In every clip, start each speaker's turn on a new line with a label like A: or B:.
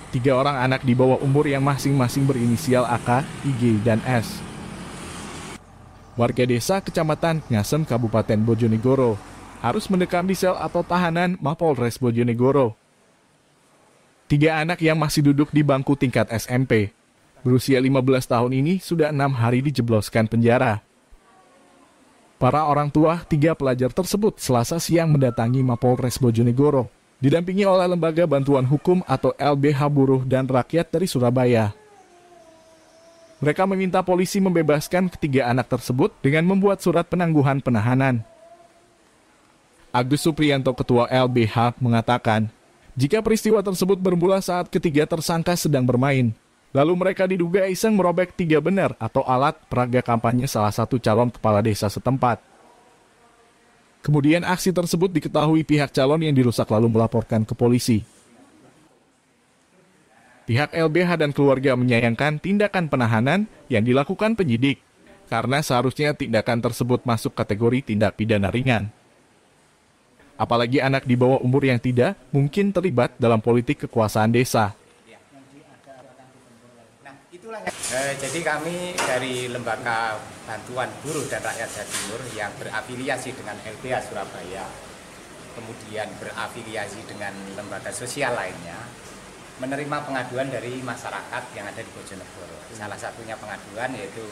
A: Tiga orang anak di bawah umur yang masing-masing berinisial AK, IG, dan S. Warga desa Kecamatan Ngasem, Kabupaten Bojonegoro, harus mendekam di sel atau tahanan Mapolres Bojonegoro. Tiga anak yang masih duduk di bangku tingkat SMP, berusia 15 tahun ini sudah 6 hari dijebloskan penjara. Para orang tua tiga pelajar tersebut Selasa siang mendatangi Mapolres Bojonegoro, didampingi oleh Lembaga Bantuan Hukum atau LBH Buruh dan Rakyat dari Surabaya. Mereka meminta polisi membebaskan ketiga anak tersebut dengan membuat surat penangguhan penahanan. Agus Supriyanto, Ketua LBH, mengatakan, jika peristiwa tersebut bermula saat ketiga tersangka sedang bermain, lalu mereka diduga iseng merobek tiga benar atau alat peraga kampanye salah satu calon kepala desa setempat. Kemudian aksi tersebut diketahui pihak calon yang dirusak lalu melaporkan ke polisi. Pihak LBH dan keluarga menyayangkan tindakan penahanan yang dilakukan penyidik, karena seharusnya tindakan tersebut masuk kategori tindak pidana ringan. Apalagi anak di bawah umur yang tidak mungkin terlibat dalam politik kekuasaan desa.
B: Jadi kami dari Lembaga Bantuan Buruh dan Rakyat Jawa Timur yang berafiliasi dengan LBH Surabaya, kemudian berafiliasi dengan lembaga sosial lainnya, menerima pengaduan dari masyarakat yang ada di Bojonegoro. Salah satunya pengaduan yaitu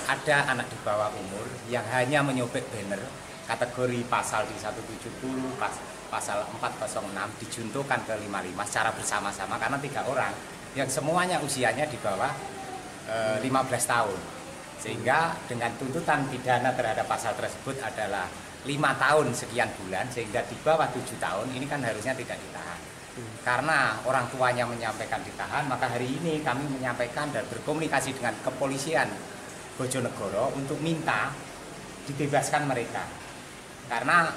B: ada anak di bawah umur yang hanya menyobek banner kategori pasal di 170, pasal 406 dijuntuhkan ke 55 secara bersama-sama karena tiga orang yang semuanya usianya di bawah 15 tahun. Sehingga dengan tuntutan pidana terhadap pasal tersebut adalah 5 tahun sekian bulan, sehingga di bawah 7 tahun ini kan harusnya tidak ditahan. Karena orang tuanya menyampaikan ditahan, maka hari ini kami menyampaikan dan berkomunikasi dengan kepolisian Bojonegoro untuk minta dibebaskan mereka. Karena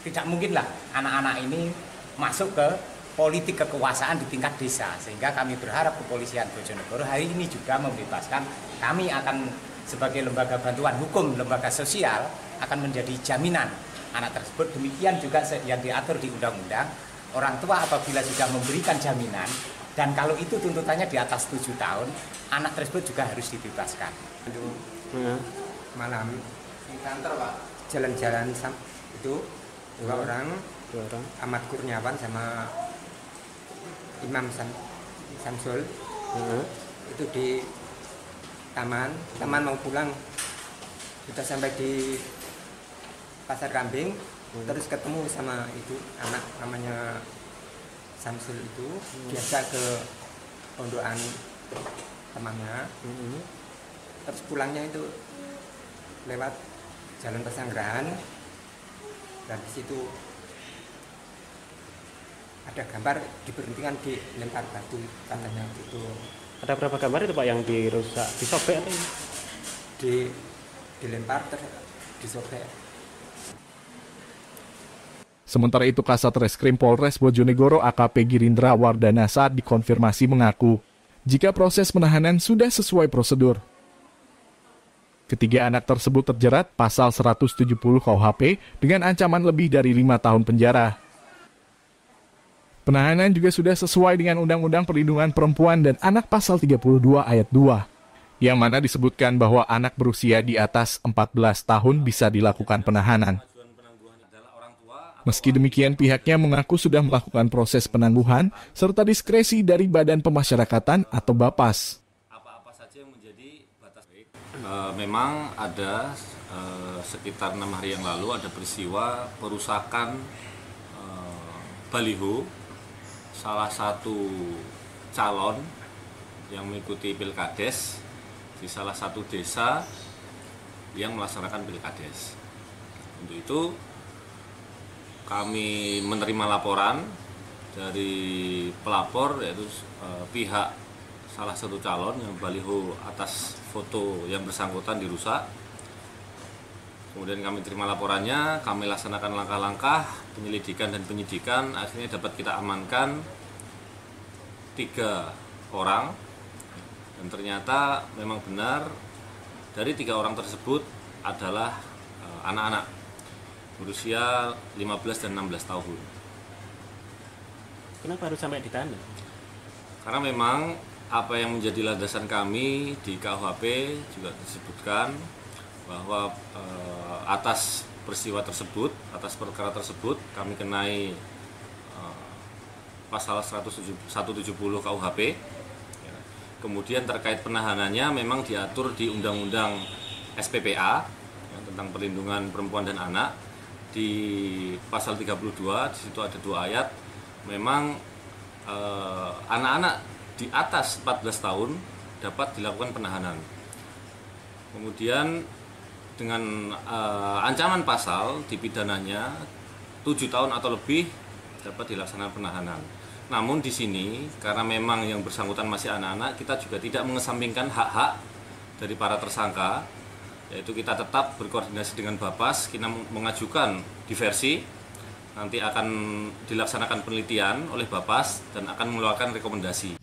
B: tidak mungkinlah anak-anak ini masuk ke politik kekuasaan di tingkat desa, sehingga kami berharap kepolisian Bojonegoro hari ini juga membebaskan. Kami akan sebagai lembaga bantuan hukum, lembaga sosial akan menjadi jaminan anak tersebut. Demikian juga yang diatur di undang-undang, orang tua apabila sudah memberikan jaminan dan kalau itu tuntutannya di atas 7 tahun, anak tersebut juga harus dibebaskan.
C: Malam di kantor Pak, jalan-jalan itu dua orang, Ahmad Kurniawan sama Imam Samsul, itu di taman mau pulang, kita sampai di Pasar Kambing, terus ketemu sama itu anak namanya Samsul itu, biasa ke pondokan temannya, terus pulangnya itu lewat Jalan Pesanggerahan, dan di situ ada gambar diberhentikan dilempar batu katanya gitu.
D: Ada berapa gambar itu Pak yang dirusak, disobek atau
C: dilempar disobek.
A: Sementara itu Kasat Reskrim Polres Bojonegoro AKP Girindra Wardana saat dikonfirmasi mengaku jika proses penahanan sudah sesuai prosedur. Ketiga anak tersebut terjerat pasal 170 KUHP dengan ancaman lebih dari 5 tahun penjara. Penahanan juga sudah sesuai dengan Undang-Undang Perlindungan Perempuan dan Anak pasal 32 ayat 2, yang mana disebutkan bahwa anak berusia di atas 14 tahun bisa dilakukan penahanan. Meski demikian, pihaknya mengaku sudah melakukan proses penangguhan serta diskresi dari Badan Pemasyarakatan atau BAPAS.
E: Apa-apa saja yang menjadi batas. Memang ada sekitar 6 hari yang lalu ada peristiwa perusakan baliho salah satu calon yang mengikuti Pilkades di salah satu desa yang melaksanakan Pilkades. Untuk itu kami menerima laporan dari pelapor, yaitu pihak salah satu calon yang baliho atas foto yang bersangkutan dirusak. Kemudian kami terima laporannya, kami laksanakan langkah-langkah penyelidikan dan penyidikan, akhirnya dapat kita amankan 3 orang. Dan ternyata memang benar dari 3 orang tersebut adalah anak-anak berusia 15 dan 16 tahun.
D: kenapa harus sampai ditahan?
E: Karena memang apa yang menjadi landasan kami di KUHP juga disebutkan bahwa atas peristiwa tersebut, atas perkara tersebut kami kenai pasal 170 KUHP. Kemudian terkait penahanannya memang diatur di Undang-Undang SPPA tentang perlindungan perempuan dan anak. Di pasal 32 di situ ada 2 ayat. Memang anak-anak di atas 14 tahun dapat dilakukan penahanan. Kemudian dengan ancaman pasal dipidananya 7 tahun atau lebih dapat dilaksanakan penahanan. Namun di sini karena memang yang bersangkutan masih anak-anak, kita juga tidak mengesampingkan hak-hak dari para tersangka, yaitu kita tetap berkoordinasi dengan Bapas, kita mengajukan diversi, nanti akan dilaksanakan penelitian oleh Bapas dan akan mengeluarkan rekomendasi.